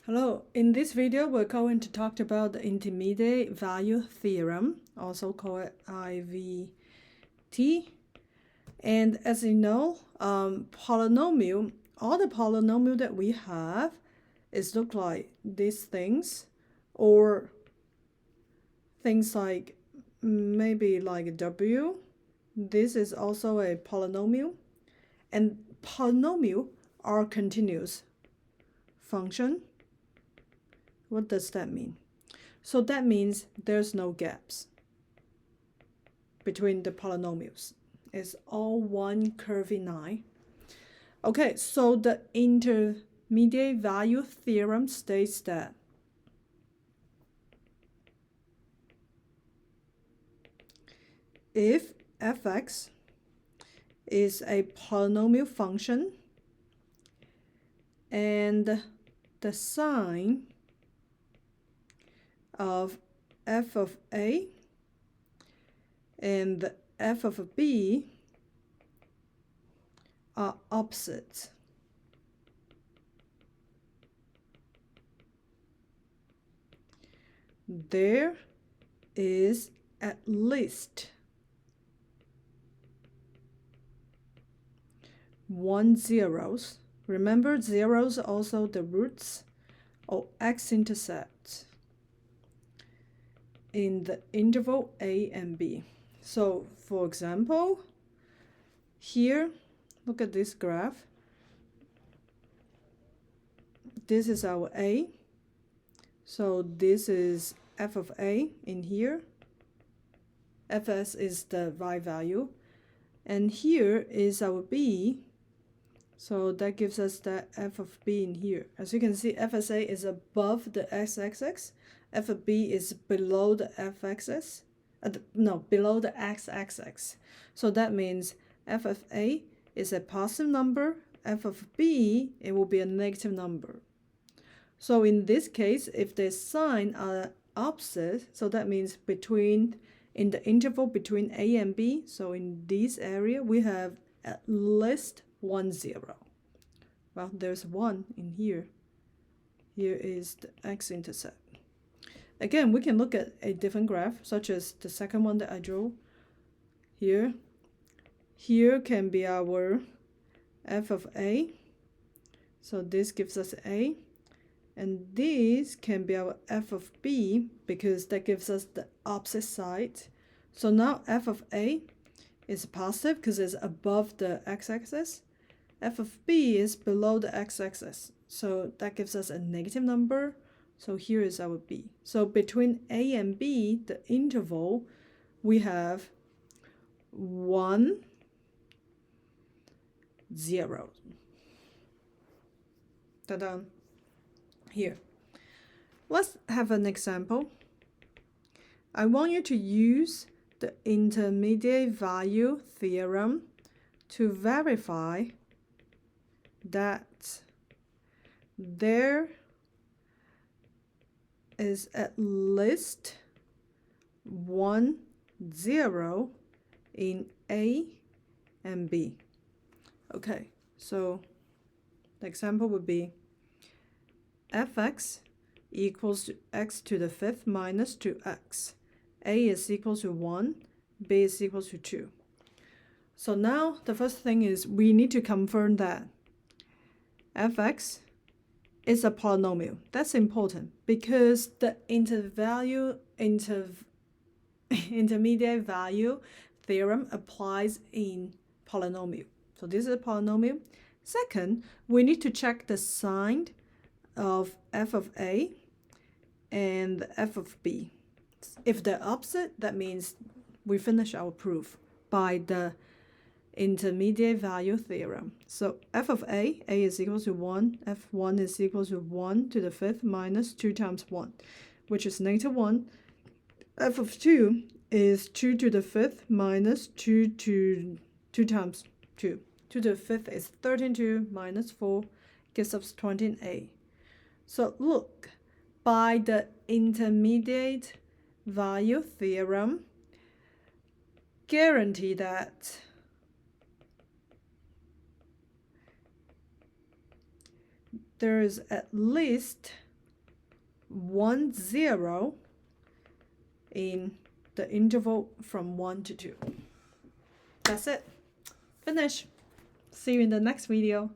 Hello, in this video we're going to talk about the intermediate value theorem, also called IVT. And as you know, polynomial, all the polynomial that we have is look like these things, or things like maybe like W. This is also a polynomial, and polynomial are continuous function. What does that mean? So that means there's no gaps between the polynomials. It's all one curvy line. Okay, so the intermediate value theorem states that if fx is a polynomial function and the sign of f of a and f of b are opposites, there is at least one zeros. Remember, zeros are also the roots or x-intercepts in the interval a and b. So for example, here, look at this graph. This is our a. So this is f of a in here. Fs is the y value. And here is our b. So that gives us the f of b in here. As you can see, fsa is above the x-axis. F of b is below the f-axis. Below the x-axis. So that means f of a is a positive number. F of b, it will be a negative number. So in this case, if the sign are opposite, so that means in the interval between a and b, so in this area, we have at least 1 0. Well, there's 1 in here. Here is the x-intercept. Again, we can look at a different graph, such as the second one that I drew here. Here can be our f of a. So this gives us a. And this can be our f of b, because that gives us the opposite side. So now f of a is positive because it's above the x-axis. F of b is below the x-axis. So that gives us a negative number. So here is our b. So between a and b, the interval, we have 1 0. Ta-da! Here. Let's have an example. I want you to use the intermediate value theorem to verify that there is at least 1 0 in a and b. Okay, so the example would be fx equals to x to the 5th minus 2x. A is equal to 1, b is equal to 2. So now the first thing is we need to confirm that fx is a polynomial. That's important because the intermediate value theorem applies in polynomial. So this is a polynomial. Second, we need to check the sign of f of a and f of b. If they're opposite, that means we finish our proof by the intermediate value theorem. So f of a is equal to 1, f1 is equal to 1 to the 5th minus 2 times 1, which is negative 1. F of 2 is 2 to the 5th minus 2 times 2. 2 to the 5th is 13 minus 4 gives us 20a. So look, by the intermediate value theorem, guarantee that there is at least 1, 0 in the interval from 1 to 2. That's it. Finish. See you in the next video.